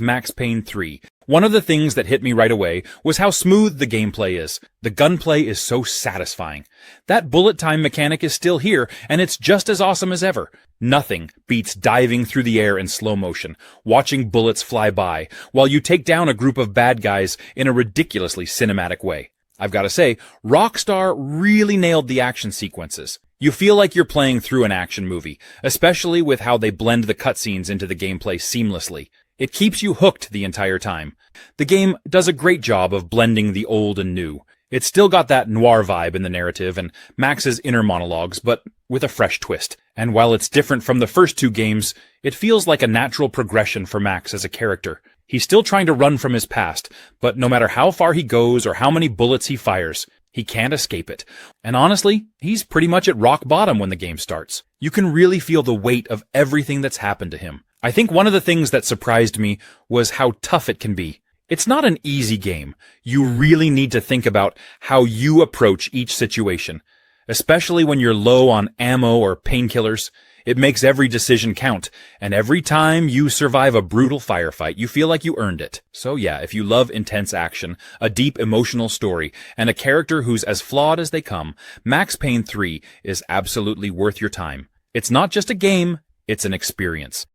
Max Payne 3. One of the things that hit me right away was how smooth the gameplay is. The gunplay is so satisfying. That bullet time mechanic is still here, and it's just as awesome as ever. Nothing beats diving through the air in slow motion, watching bullets fly by, while you take down a group of bad guys in a ridiculously cinematic way. I've got to say, Rockstar really nailed the action sequences. You feel like you're playing through an action movie, especially with how they blend the cutscenes into the gameplay seamlessly. It keeps you hooked the entire time. The game does a great job of blending the old and new. It's still got that noir vibe in the narrative and Max's inner monologues, but with a fresh twist. And while it's different from the first two games, it feels like a natural progression for Max as a character. He's still trying to run from his past, but no matter how far he goes or how many bullets he fires, he can't escape it. And honestly, he's pretty much at rock bottom when the game starts. You can really feel the weight of everything that's happened to him. I think one of the things that surprised me was how tough it can be. It's not an easy game. You really need to think about how you approach each situation. Especially when you're low on ammo or painkillers, it makes every decision count, and every time you survive a brutal firefight, you feel like you earned it. So yeah, if you love intense action, a deep emotional story, and a character who's as flawed as they come, Max Payne 3 is absolutely worth your time. It's not just a game, it's an experience.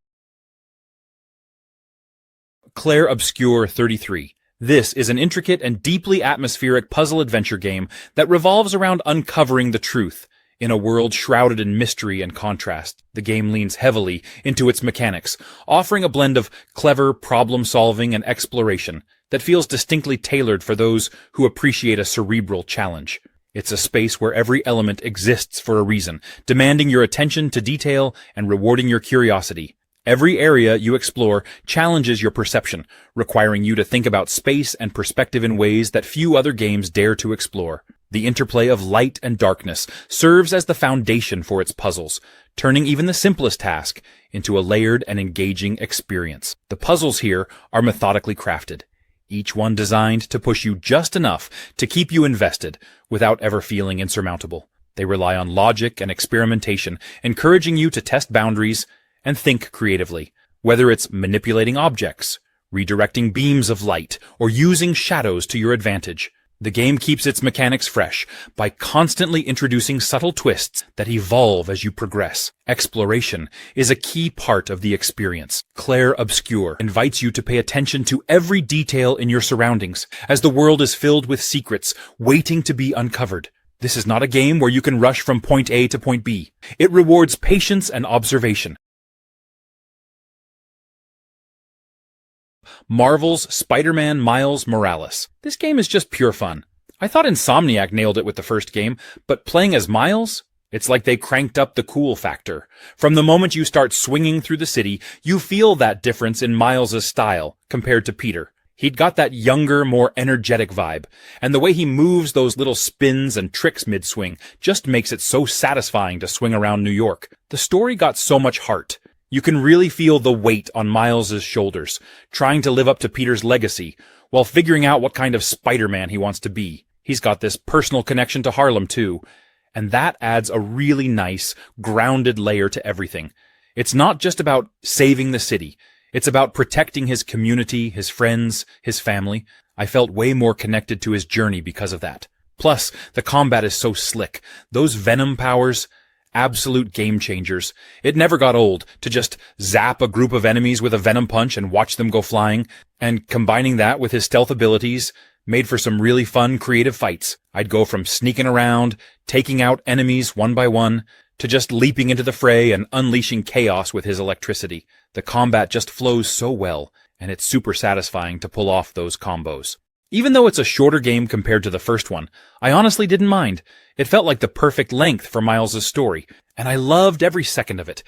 Clair Obscur 33. This is an intricate and deeply atmospheric puzzle-adventure game that revolves around uncovering the truth. In a world shrouded in mystery and contrast, the game leans heavily into its mechanics, offering a blend of clever problem-solving and exploration that feels distinctly tailored for those who appreciate a cerebral challenge. It's a space where every element exists for a reason, demanding your attention to detail and rewarding your curiosity. Every area you explore challenges your perception, requiring you to think about space and perspective in ways that few other games dare to explore. The interplay of light and darkness serves as the foundation for its puzzles, turning even the simplest task into a layered and engaging experience. The puzzles here are methodically crafted, each one designed to push you just enough to keep you invested without ever feeling insurmountable. They rely on logic and experimentation, encouraging you to test boundaries and think creatively, whether it's manipulating objects, redirecting beams of light, or using shadows to your advantage. The game keeps its mechanics fresh by constantly introducing subtle twists that evolve as you progress. Exploration is a key part of the experience. Clair Obscur invites you to pay attention to every detail in your surroundings, as the world is filled with secrets waiting to be uncovered. This is not a game where you can rush from point A to point B. It rewards patience and observation. Marvel's Spider-Man Miles Morales. This game is just pure fun. I thought Insomniac nailed it with the first game, but playing as Miles? It's like they cranked up the cool factor. From the moment you start swinging through the city, you feel that difference in Miles' style compared to Peter. He'd got that younger, more energetic vibe, and the way he moves those little spins and tricks mid-swing just makes it so satisfying to swing around New York. The story got so much heart. You can really feel the weight on Miles' shoulders, trying to live up to Peter's legacy, while figuring out what kind of Spider-Man he wants to be. He's got this personal connection to Harlem, too, and that adds a really nice, grounded layer to everything. It's not just about saving the city. It's about protecting his community, his friends, his family. I felt way more connected to his journey because of that. Plus, the combat is so slick. Those Venom powers, absolute game changers. It never got old to just zap a group of enemies with a Venom punch and watch them go flying, and combining that with his stealth abilities made for some really fun, creative fights. I'd go from sneaking around, taking out enemies one by one, to just leaping into the fray and unleashing chaos with his electricity. The combat just flows so well, and it's super satisfying to pull off those combos. Even though it's a shorter game compared to the first one, I honestly didn't mind. It felt like the perfect length for Miles' story, and I loved every second of it.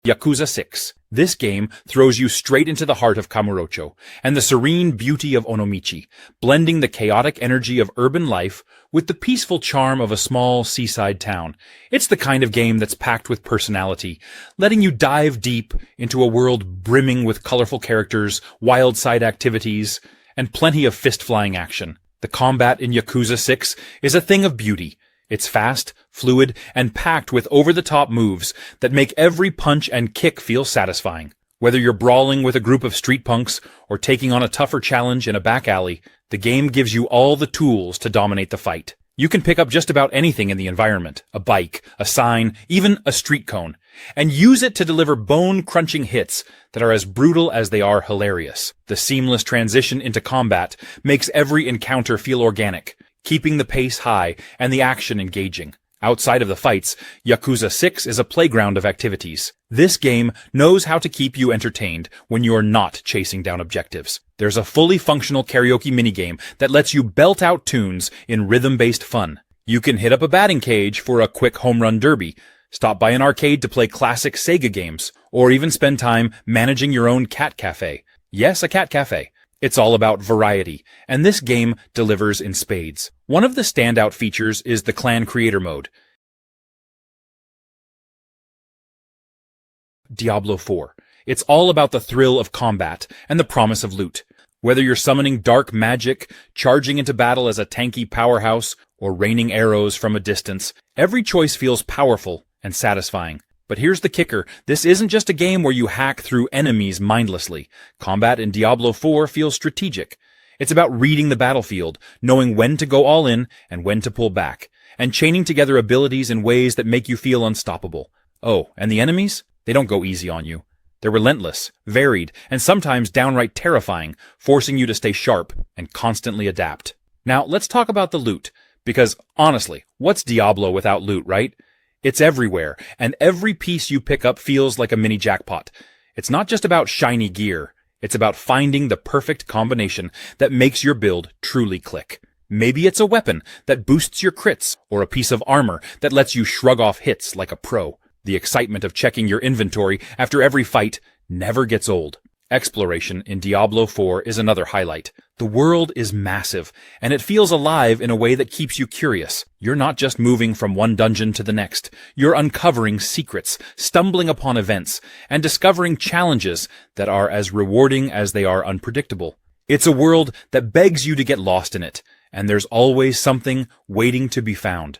Yakuza 6. This game throws you straight into the heart of Kamurocho and the serene beauty of Onomichi, blending the chaotic energy of urban life with the peaceful charm of a small seaside town. It's the kind of game that's packed with personality, letting you dive deep into a world brimming with colorful characters, wild side activities, and plenty of fist-flying action. The combat in Yakuza 6 is a thing of beauty. It's fast, fluid, and packed with over-the-top moves that make every punch and kick feel satisfying. Whether you're brawling with a group of street punks or taking on a tougher challenge in a back alley, the game gives you all the tools to dominate the fight. You can pick up just about anything in the environment, a bike, a sign, even a street cone, and use it to deliver bone-crunching hits that are as brutal as they are hilarious. The seamless transition into combat makes every encounter feel organic, keeping the pace high and the action engaging. Outside of the fights, Yakuza 6 is a playground of activities. This game knows how to keep you entertained when you're not chasing down objectives. There's a fully functional karaoke minigame that lets you belt out tunes in rhythm-based fun. You can hit up a batting cage for a quick home run derby, stop by an arcade to play classic Sega games, or even spend time managing your own cat cafe. Yes, a cat cafe. It's all about variety, and this game delivers in spades. One of the standout features is the clan creator mode. Diablo 4. It's all about the thrill of combat and the promise of loot. Whether you're summoning dark magic, charging into battle as a tanky powerhouse, or raining arrows from a distance, every choice feels powerful and satisfying. But here's the kicker. This isn't just a game where you hack through enemies mindlessly. Combat in Diablo 4 feels strategic. It's about reading the battlefield, knowing when to go all in and when to pull back, and chaining together abilities in ways that make you feel unstoppable. Oh, and the enemies? They don't go easy on you. They're relentless, varied, and sometimes downright terrifying, forcing you to stay sharp and constantly adapt. Now, let's talk about the loot, because honestly, what's Diablo without loot, right? It's everywhere, and every piece you pick up feels like a mini jackpot. It's not just about shiny gear. It's about finding the perfect combination that makes your build truly click. Maybe it's a weapon that boosts your crits, or a piece of armor that lets you shrug off hits like a pro. The excitement of checking your inventory after every fight never gets old. Exploration in Diablo 4 is another highlight. The world is massive, and it feels alive in a way that keeps you curious. You're not just moving from one dungeon to the next. You're uncovering secrets, stumbling upon events, and discovering challenges that are as rewarding as they are unpredictable. It's a world that begs you to get lost in it, and there's always something waiting to be found.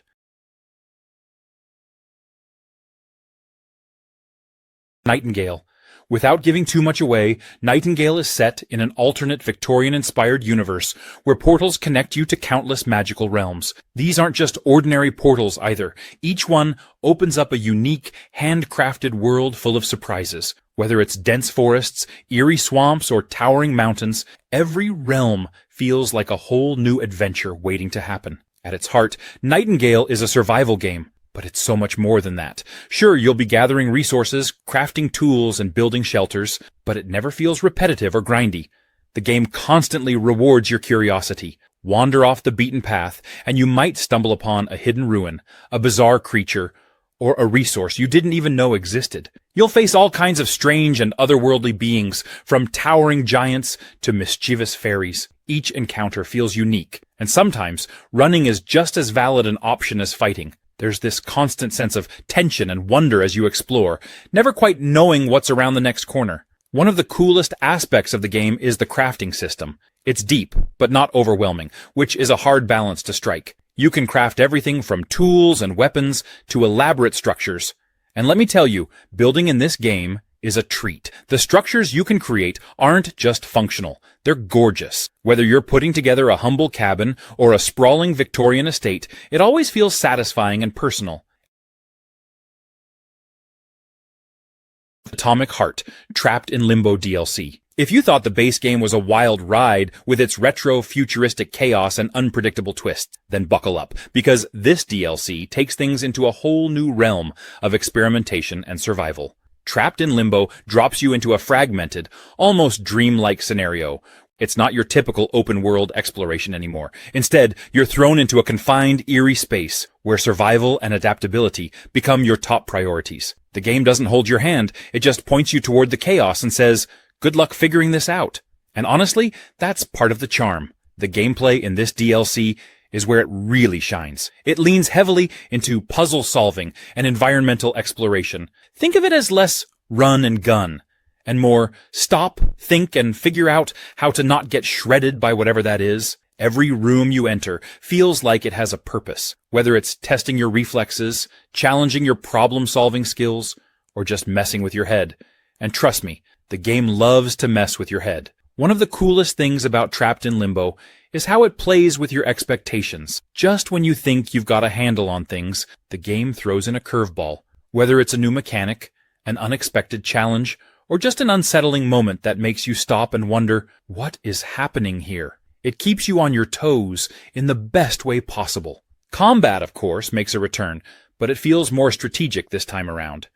Nightingale. Without giving too much away, Nightingale is set in an alternate Victorian-inspired universe where portals connect you to countless magical realms. These aren't just ordinary portals either. Each one opens up a unique, handcrafted world full of surprises. Whether it's dense forests, eerie swamps, or towering mountains, every realm feels like a whole new adventure waiting to happen. At its heart, Nightingale is a survival game. But it's so much more than that. Sure, you'll be gathering resources, crafting tools, and building shelters, but it never feels repetitive or grindy. The game constantly rewards your curiosity. Wander off the beaten path, and you might stumble upon a hidden ruin, a bizarre creature, or a resource you didn't even know existed. You'll face all kinds of strange and otherworldly beings, from towering giants to mischievous fairies. Each encounter feels unique, and sometimes running is just as valid an option as fighting. There's this constant sense of tension and wonder as you explore, never quite knowing what's around the next corner. One of the coolest aspects of the game is the crafting system. It's deep, but not overwhelming, which is a hard balance to strike. You can craft everything from tools and weapons to elaborate structures. And let me tell you, building in this game is a treat. The structures you can create aren't just functional. They're gorgeous. Whether you're putting together a humble cabin or a sprawling Victorian estate, it always feels satisfying and personal. Atomic Heart, Trapped in Limbo DLC. If you thought the base game was a wild ride with its retro-futuristic chaos and unpredictable twists, then buckle up, because this DLC takes things into a whole new realm of experimentation and survival. Trapped in Limbo drops you into a fragmented, almost dreamlike scenario. It's not your typical open-world exploration anymore. Instead, you're thrown into a confined, eerie space where survival and adaptability become your top priorities. The game doesn't hold your hand, it just points you toward the chaos and says, "Good luck figuring this out." And honestly, that's part of the charm. The gameplay in this DLC is where it really shines. It leans heavily into puzzle solving and environmental exploration. Think of it as less run and gun, and more stop, think, and figure out how to not get shredded by whatever that is. Every room you enter feels like it has a purpose, whether it's testing your reflexes, challenging your problem-solving skills, or just messing with your head. And trust me, the game loves to mess with your head. One of the coolest things about Trapped in Limbo is how it plays with your expectations. Just when you think you've got a handle on things, the game throws in a curveball. Whether it's a new mechanic, an unexpected challenge, or just an unsettling moment that makes you stop and wonder, what is happening here? It keeps you on your toes in the best way possible. Combat, of course, makes a return, but it feels more strategic this time around.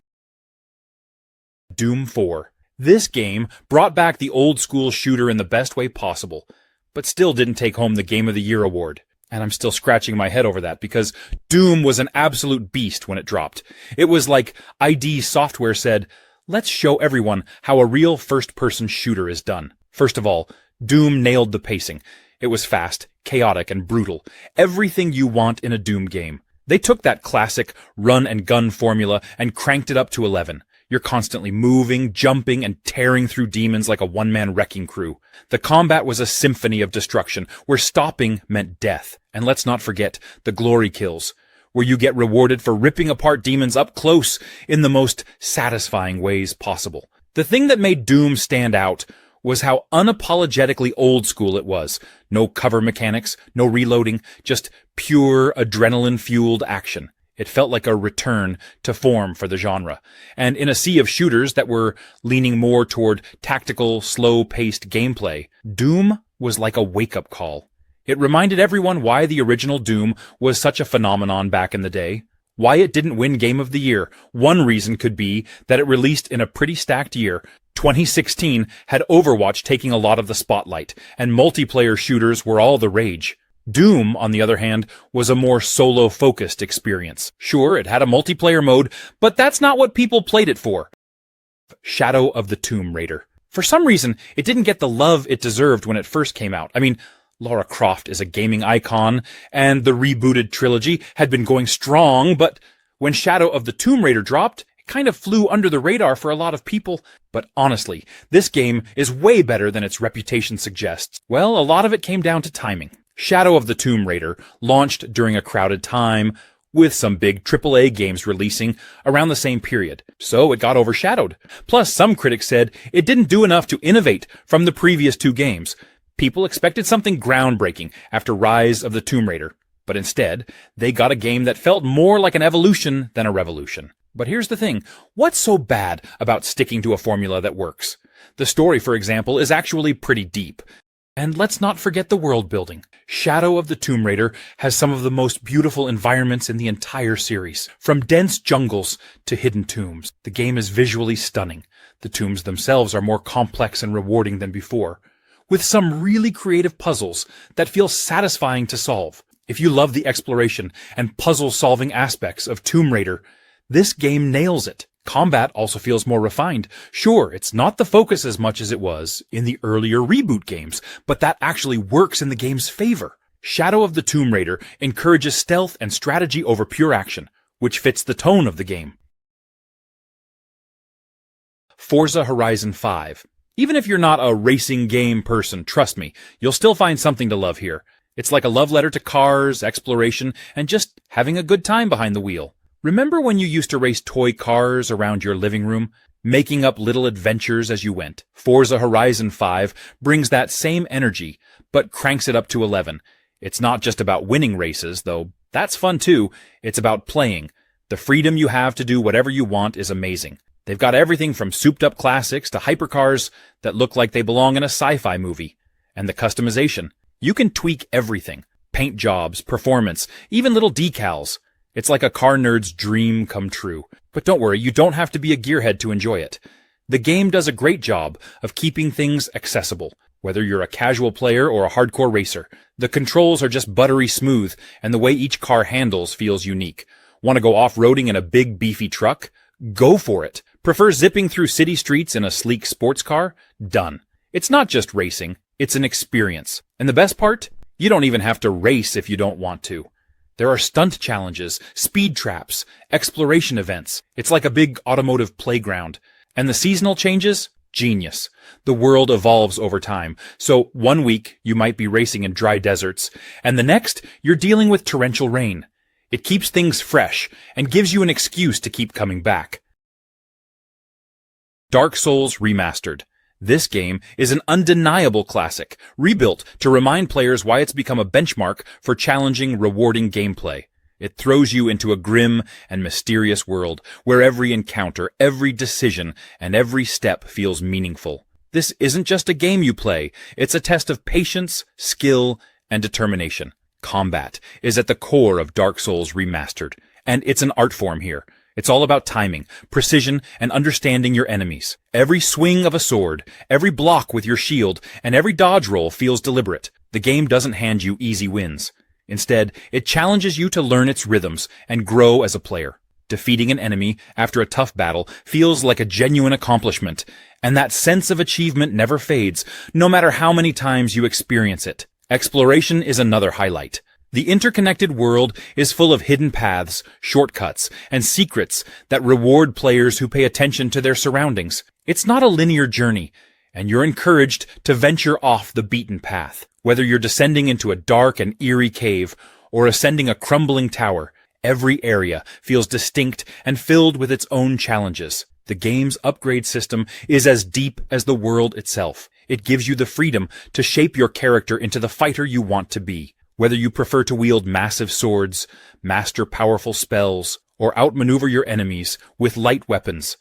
Doom 4. This game brought back the old-school shooter in the best way possible, but still didn't take home the Game of the Year award. And I'm still scratching my head over that, because Doom was an absolute beast when it dropped. It was like ID Software said, let's show everyone how a real first-person shooter is done. First of all, Doom nailed the pacing. It was fast, chaotic, and brutal. Everything you want in a Doom game. They took that classic run-and-gun formula and cranked it up to 11. You're constantly moving, jumping, and tearing through demons like a one-man wrecking crew. The combat was a symphony of destruction, where stopping meant death. And let's not forget the glory kills, where you get rewarded for ripping apart demons up close in the most satisfying ways possible. The thing that made Doom stand out was how unapologetically old school it was. No cover mechanics, no reloading, just pure adrenaline-fueled action. It felt like a return to form for the genre. And in a sea of shooters that were leaning more toward tactical, slow-paced gameplay, Doom was like a wake-up call. It reminded everyone why the original Doom was such a phenomenon back in the day, why it didn't win Game of the Year. One reason could be that it released in a pretty stacked year. 2016 had Overwatch taking a lot of the spotlight, and multiplayer shooters were all the rage. Doom, on the other hand, was a more solo-focused experience. Sure, it had a multiplayer mode, but that's not what people played it for. Shadow of the Tomb Raider. For some reason, it didn't get the love it deserved when it first came out. I mean, Lara Croft is a gaming icon, and the rebooted trilogy had been going strong, but when Shadow of the Tomb Raider dropped, it kind of flew under the radar for a lot of people. But honestly, this game is way better than its reputation suggests. Well, a lot of it came down to timing. Shadow of the Tomb Raider launched during a crowded time, with some big AAA games releasing around the same period, so it got overshadowed. Plus, some critics said it didn't do enough to innovate from the previous two games. People expected something groundbreaking after Rise of the Tomb Raider, but instead, they got a game that felt more like an evolution than a revolution. But here's the thing, what's so bad about sticking to a formula that works? The story, for example, is actually pretty deep. And let's not forget the world building. Shadow of the Tomb Raider has some of the most beautiful environments in the entire series. From dense jungles to hidden tombs, the game is visually stunning. The tombs themselves are more complex and rewarding than before, with some really creative puzzles that feel satisfying to solve. If you love the exploration and puzzle-solving aspects of Tomb Raider, this game nails it. Combat also feels more refined. Sure, it's not the focus as much as it was in the earlier reboot games, but that actually works in the game's favor. Shadow of the Tomb Raider encourages stealth and strategy over pure action, which fits the tone of the game. Forza Horizon 5. Even if you're not a racing game person, trust me, you'll still find something to love here. It's like a love letter to cars, exploration, and just having a good time behind the wheel. Remember when you used to race toy cars around your living room, making up little adventures as you went? Forza Horizon 5 brings that same energy, but cranks it up to 11. It's not just about winning races, though that's fun too. It's about playing. The freedom you have to do whatever you want is amazing. They've got everything from souped-up classics to hypercars that look like they belong in a sci-fi movie. And the customization. You can tweak everything. Paint jobs, performance, even little decals. It's like a car nerd's dream come true. But don't worry, you don't have to be a gearhead to enjoy it. The game does a great job of keeping things accessible, whether you're a casual player or a hardcore racer. The controls are just buttery smooth, and the way each car handles feels unique. Want to go off-roading in a big, beefy truck? Go for it. Prefer zipping through city streets in a sleek sports car? Done. It's not just racing, it's an experience. And the best part? You don't even have to race if you don't want to. There are stunt challenges, speed traps, exploration events. It's like a big automotive playground. And the seasonal changes? Genius. The world evolves over time, so one week you might be racing in dry deserts, and the next you're dealing with torrential rain. It keeps things fresh and gives you an excuse to keep coming back. Dark Souls Remastered. This game is an undeniable classic, rebuilt to remind players why it's become a benchmark for challenging, rewarding gameplay. It throws you into a grim and mysterious world where every encounter, every decision, and every step feels meaningful. This isn't just a game you play, it's a test of patience, skill, and determination. Combat is at the core of Dark Souls Remastered, and it's an art form here. It's all about timing, precision, and understanding your enemies. Every swing of a sword, every block with your shield, and every dodge roll feels deliberate. The game doesn't hand you easy wins. Instead, it challenges you to learn its rhythms and grow as a player. Defeating an enemy after a tough battle feels like a genuine accomplishment, and that sense of achievement never fades, no matter how many times you experience it. Exploration is another highlight. The interconnected world is full of hidden paths, shortcuts, and secrets that reward players who pay attention to their surroundings. It's not a linear journey, and you're encouraged to venture off the beaten path. Whether you're descending into a dark and eerie cave or ascending a crumbling tower, every area feels distinct and filled with its own challenges. The game's upgrade system is as deep as the world itself. It gives you the freedom to shape your character into the fighter you want to be. Whether you prefer to wield massive swords, master powerful spells, or outmaneuver your enemies with light weapons.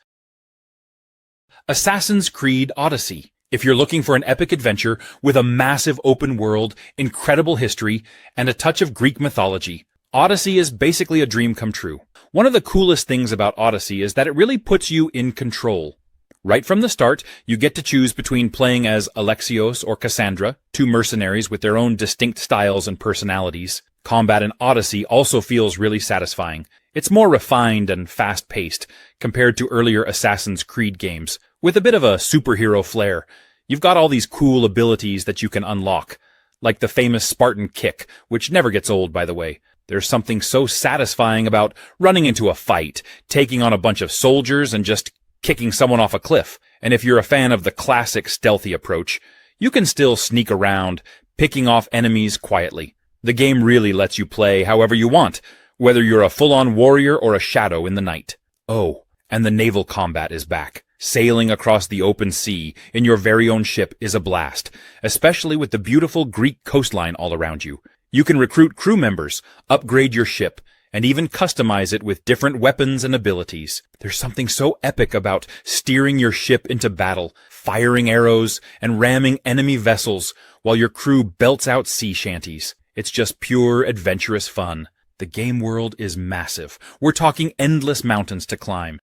Assassin's Creed Odyssey. If you're looking for an epic adventure with a massive open world, incredible history, and a touch of Greek mythology, Odyssey is basically a dream come true. One of the coolest things about Odyssey is that it really puts you in control. Right from the start, you get to choose between playing as Alexios or Cassandra, two mercenaries with their own distinct styles and personalities. Combat in Odyssey also feels really satisfying. It's more refined and fast-paced compared to earlier Assassin's Creed games, with a bit of a superhero flair. You've got all these cool abilities that you can unlock, like the famous Spartan kick, which never gets old, by the way. There's something so satisfying about running into a fight, taking on a bunch of soldiers, and just kicking someone off a cliff. And if you're a fan of the classic stealthy approach, you can still sneak around, picking off enemies quietly. The game really lets you play however you want, whether you're a full-on warrior or a shadow in the night. Oh, and the naval combat is back. Sailing across the open sea in your very own ship is a blast, especially with the beautiful Greek coastline all around you. You can recruit crew members, upgrade your ship, and even customize it with different weapons and abilities. There's something so epic about steering your ship into battle, firing arrows, and ramming enemy vessels while your crew belts out sea shanties. It's just pure adventurous fun. The game world is massive. We're talking endless mountains to climb.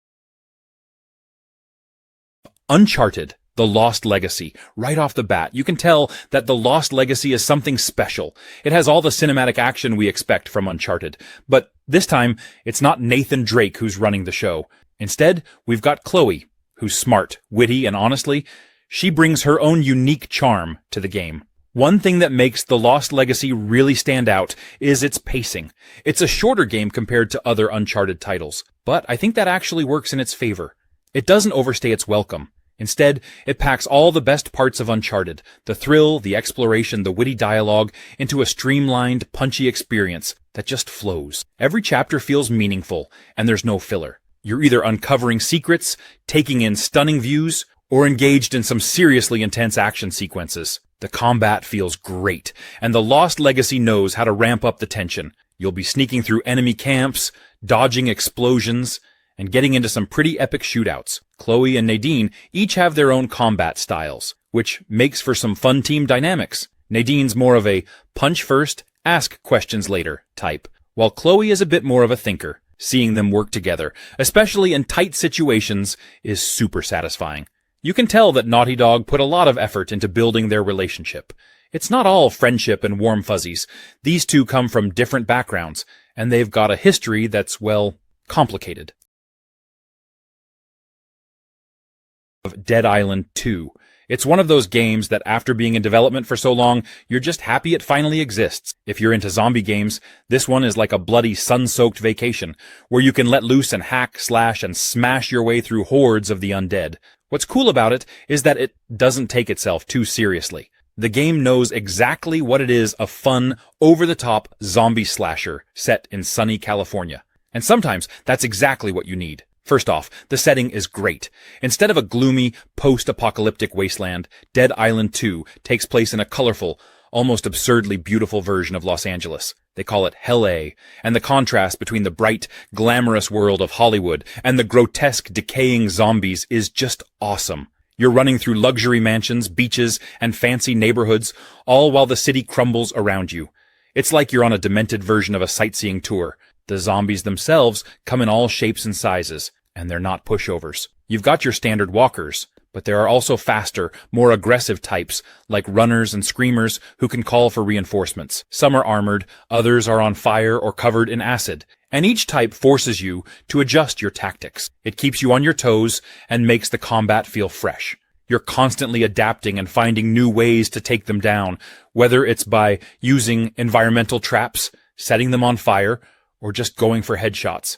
Uncharted, The Lost Legacy. Right off the bat, you can tell that The Lost Legacy is something special. It has all the cinematic action we expect from Uncharted, but this time, it's not Nathan Drake who's running the show. Instead, we've got Chloe, who's smart, witty, and honestly, she brings her own unique charm to the game. One thing that makes The Lost Legacy really stand out is its pacing. It's a shorter game compared to other Uncharted titles, but I think that actually works in its favor. It doesn't overstay its welcome. Instead, it packs all the best parts of Uncharted, the thrill, the exploration, the witty dialogue, into a streamlined, punchy experience that just flows. Every chapter feels meaningful, and there's no filler. You're either uncovering secrets, taking in stunning views, or engaged in some seriously intense action sequences. The combat feels great, and The Lost Legacy knows how to ramp up the tension. You'll be sneaking through enemy camps, dodging explosions, and getting into some pretty epic shootouts. Chloe and Nadine each have their own combat styles, which makes for some fun team dynamics. Nadine's more of a punch first, ask questions later type, while Chloe is a bit more of a thinker. Seeing them work together, especially in tight situations, is super satisfying. You can tell that Naughty Dog put a lot of effort into building their relationship. It's not all friendship and warm fuzzies. These two come from different backgrounds, and they've got a history that's, well, complicated. Dead Island 2. It's one of those games that after being in development for so long, you're just happy it finally exists. If you're into zombie games, this one is like a bloody sun-soaked vacation, where you can let loose and hack, slash, and smash your way through hordes of the undead. What's cool about it is that it doesn't take itself too seriously. The game knows exactly what it is, a fun, over-the-top zombie slasher set in sunny California. And sometimes that's exactly what you need. First off, the setting is great. Instead of a gloomy, post-apocalyptic wasteland, Dead Island 2 takes place in a colorful, almost absurdly beautiful version of Los Angeles. They call it Hell A, and the contrast between the bright, glamorous world of Hollywood and the grotesque, decaying zombies is just awesome. You're running through luxury mansions, beaches, and fancy neighborhoods, all while the city crumbles around you. It's like you're on a demented version of a sightseeing tour. The zombies themselves come in all shapes and sizes, and they're not pushovers. You've got your standard walkers, but there are also faster, more aggressive types, like runners and screamers who can call for reinforcements. Some are armored, others are on fire or covered in acid, and each type forces you to adjust your tactics. It keeps you on your toes and makes the combat feel fresh. You're constantly adapting and finding new ways to take them down, whether it's by using environmental traps, setting them on fire, or just going for headshots.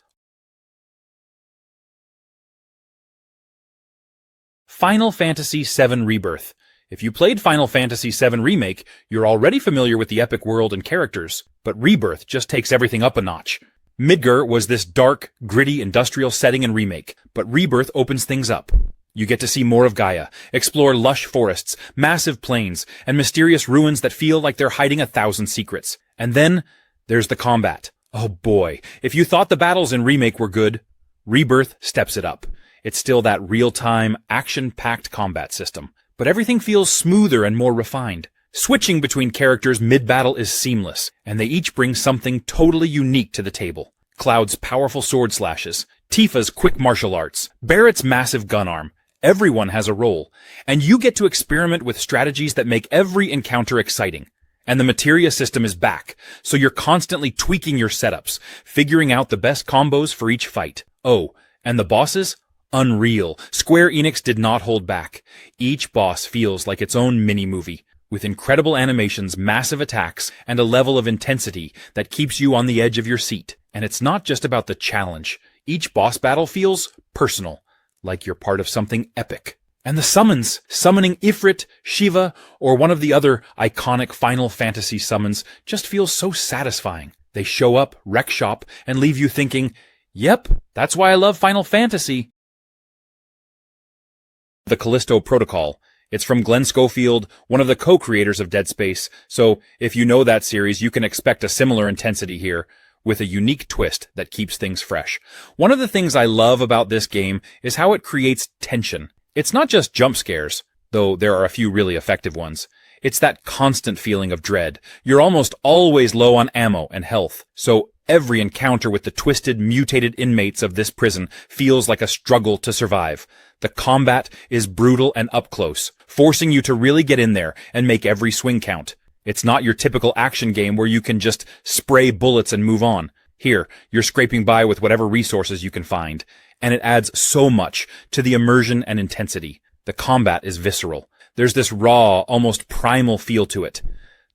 Final Fantasy VII Rebirth. If you played Final Fantasy VII Remake, you're already familiar with the epic world and characters, but Rebirth just takes everything up a notch. Midgar was this dark, gritty industrial setting in Remake, but Rebirth opens things up. You get to see more of Gaia, explore lush forests, massive plains, and mysterious ruins that feel like they're hiding 1,000 secrets. And then there's the combat. Oh boy, if you thought the battles in Remake were good, Rebirth steps it up. It's still that real-time, action-packed combat system, but everything feels smoother and more refined. Switching between characters mid-battle is seamless, and they each bring something totally unique to the table. Cloud's powerful sword slashes, Tifa's quick martial arts, Barrett's massive gun arm. Everyone has a role, and you get to experiment with strategies that make every encounter exciting. And the materia system is back, so you're constantly tweaking your setups, figuring out the best combos for each fight. Oh, and the bosses? Unreal. Square Enix did not hold back. Each boss feels like its own mini-movie, with incredible animations, massive attacks, and a level of intensity that keeps you on the edge of your seat. And it's not just about the challenge. Each boss battle feels personal, like you're part of something epic. And the summons, summoning Ifrit, Shiva, or one of the other iconic Final Fantasy summons, just feels so satisfying. They show up, wreck shop, and leave you thinking, yep, that's why I love Final Fantasy. The Callisto Protocol. It's from Glenn Schofield, one of the co-creators of Dead Space, so if you know that series, you can expect a similar intensity here, with a unique twist that keeps things fresh. One of the things I love about this game is how it creates tension. It's not just jump scares, though there are a few really effective ones. It's that constant feeling of dread. You're almost always low on ammo and health, so every encounter with the twisted, mutated inmates of this prison feels like a struggle to survive. The combat is brutal and up close, forcing you to really get in there and make every swing count. It's not your typical action game where you can just spray bullets and move on. Here, you're scraping by with whatever resources you can find, and it adds so much to the immersion and intensity. The combat is visceral. There's this raw, almost primal feel to it.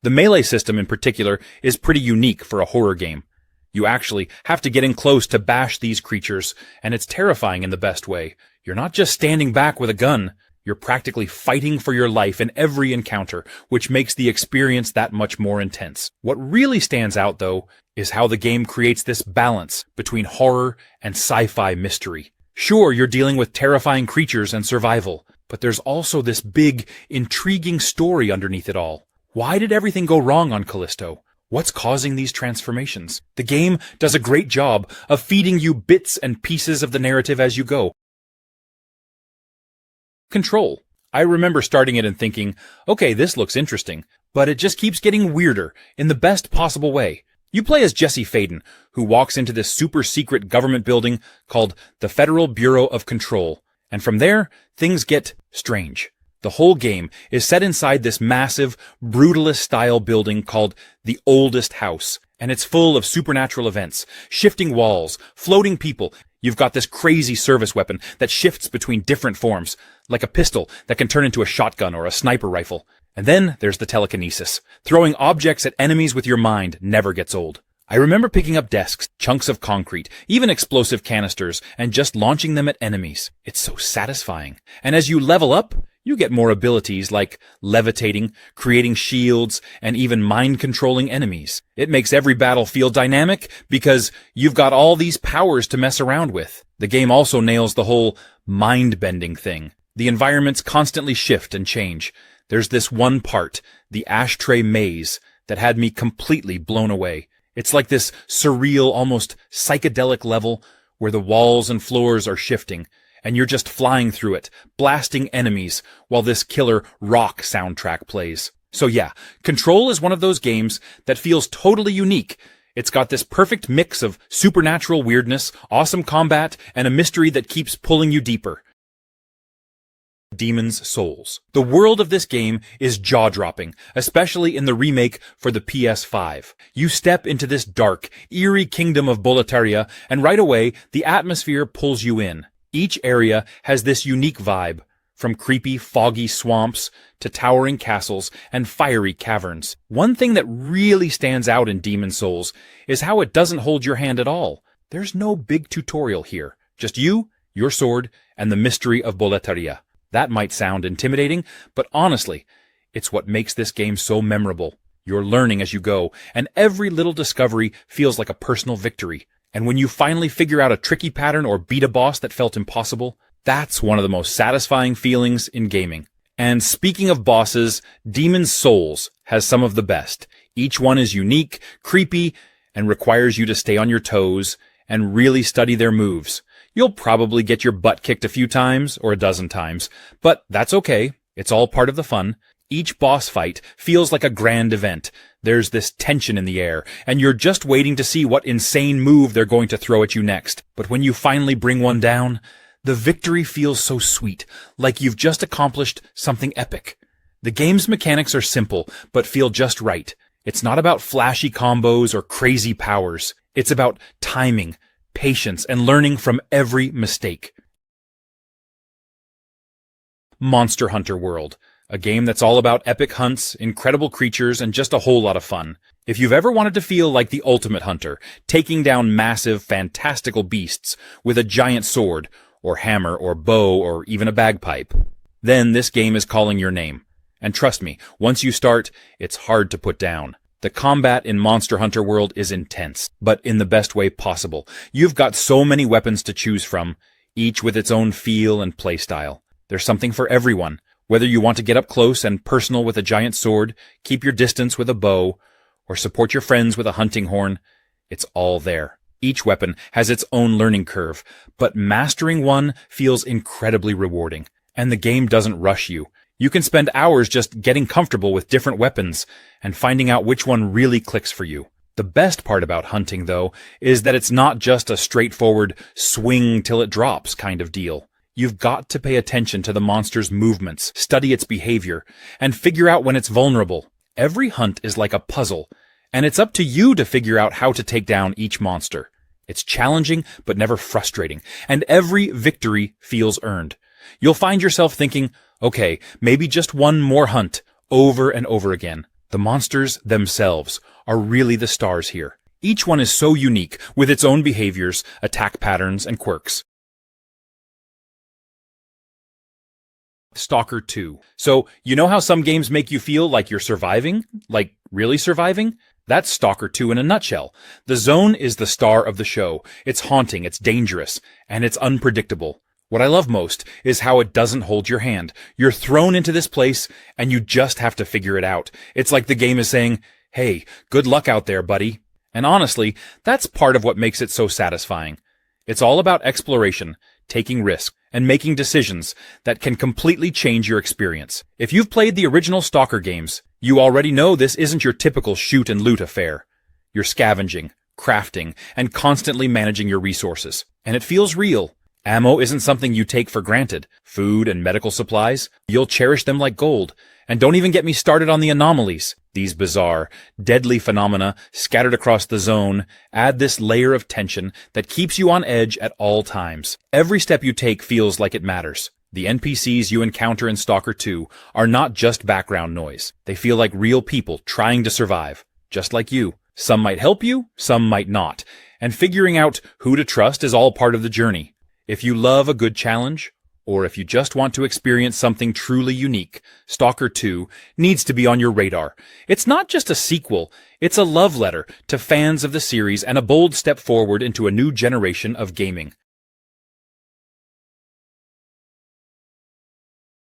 The melee system in particular is pretty unique for a horror game. You actually have to get in close to bash these creatures, and it's terrifying in the best way. You're not just standing back with a gun. You're practically fighting for your life in every encounter, which makes the experience that much more intense. What really stands out, though, is how the game creates this balance between horror and sci-fi mystery. Sure, you're dealing with terrifying creatures and survival, but there's also this big, intriguing story underneath it all. Why did everything go wrong on Callisto? What's causing these transformations? The game does a great job of feeding you bits and pieces of the narrative as you go. Control. I remember starting it and thinking, okay, this looks interesting, but it just keeps getting weirder in the best possible way. You play as Jesse Faden, who walks into this super secret government building called the Federal Bureau of Control, and from there, things get strange. The whole game is set inside this massive, brutalist-style building called the Oldest House, and it's full of supernatural events, shifting walls, floating people. You've got this crazy service weapon that shifts between different forms, like a pistol that can turn into a shotgun or a sniper rifle. And then there's the telekinesis. Throwing objects at enemies with your mind never gets old. I remember picking up desks, chunks of concrete, even explosive canisters, and just launching them at enemies. It's so satisfying. And as you level up, you get more abilities like levitating, creating shields, and even mind-controlling enemies. It makes every battle feel dynamic because you've got all these powers to mess around with. The game also nails the whole mind-bending thing. The environments constantly shift and change. There's this one part, the ashtray maze, that had me completely blown away. It's like this surreal, almost psychedelic level where the walls and floors are shifting, and you're just flying through it, blasting enemies, while this killer rock soundtrack plays. So yeah, Control is one of those games that feels totally unique. It's got this perfect mix of supernatural weirdness, awesome combat, and a mystery that keeps pulling you deeper. Demon's Souls. The world of this game is jaw-dropping, especially in the remake for the PS5. You step into this dark, eerie kingdom of Boletaria, and right away, the atmosphere pulls you in. Each area has this unique vibe, from creepy, foggy swamps to towering castles and fiery caverns. One thing that really stands out in Demon's Souls is how it doesn't hold your hand at all. There's no big tutorial here, just you, your sword, and the mystery of Boletaria. That might sound intimidating, but honestly, it's what makes this game so memorable. You're learning as you go, and every little discovery feels like a personal victory. And when you finally figure out a tricky pattern or beat a boss that felt impossible, that's one of the most satisfying feelings in gaming. And speaking of bosses, Demon's Souls has some of the best. Each one is unique, creepy, and requires you to stay on your toes and really study their moves. You'll probably get your butt kicked a few times or a dozen times, but that's okay. It's all part of the fun. Each boss fight feels like a grand event. There's this tension in the air, and you're just waiting to see what insane move they're going to throw at you next. But when you finally bring one down, the victory feels so sweet, like you've just accomplished something epic. The game's mechanics are simple, but feel just right. It's not about flashy combos or crazy powers. It's about timing, patience, and learning from every mistake. Monster Hunter World. A game that's all about epic hunts, incredible creatures, and just a whole lot of fun. If you've ever wanted to feel like the ultimate hunter, taking down massive, fantastical beasts with a giant sword, or hammer, or bow, or even a bagpipe, then this game is calling your name. And trust me, once you start, it's hard to put down. The combat in Monster Hunter World is intense, but in the best way possible. You've got so many weapons to choose from, each with its own feel and playstyle. There's something for everyone. Whether you want to get up close and personal with a giant sword, keep your distance with a bow, or support your friends with a hunting horn, it's all there. Each weapon has its own learning curve, but mastering one feels incredibly rewarding. And the game doesn't rush you. You can spend hours just getting comfortable with different weapons and finding out which one really clicks for you. The best part about hunting, though, is that it's not just a straightforward swing till it drops kind of deal. You've got to pay attention to the monster's movements, study its behavior, and figure out when it's vulnerable. Every hunt is like a puzzle, and it's up to you to figure out how to take down each monster. It's challenging, but never frustrating, and every victory feels earned. You'll find yourself thinking, okay, maybe just one more hunt, over and over again. The monsters themselves are really the stars here. Each one is so unique, with its own behaviors, attack patterns, and quirks. Stalker 2. So, you know how some games make you feel like you're surviving? Like, really surviving? That's Stalker 2 in a nutshell. The zone is the star of the show. It's haunting, it's dangerous, and it's unpredictable. What I love most is how it doesn't hold your hand. You're thrown into this place, and you just have to figure it out. It's like the game is saying, hey, good luck out there, buddy. And honestly, that's part of what makes it so satisfying. It's all about exploration, taking risks, and making decisions that can completely change your experience. If you've played the original Stalker games, you already know this isn't your typical shoot and loot affair. You're scavenging, crafting, and constantly managing your resources. And it feels real. Ammo isn't something you take for granted. Food and medical supplies, you'll cherish them like gold. And don't even get me started on the anomalies. These bizarre, deadly phenomena scattered across the zone add this layer of tension that keeps you on edge at all times. Every step you take feels like it matters. The NPCs you encounter in Stalker 2 are not just background noise. They feel like real people trying to survive, just like you. Some might help you, some might not, and figuring out who to trust is all part of the journey. If you love a good challenge, or if you just want to experience something truly unique, Stalker 2 needs to be on your radar. It's not just a sequel, it's a love letter to fans of the series and a bold step forward into a new generation of gaming.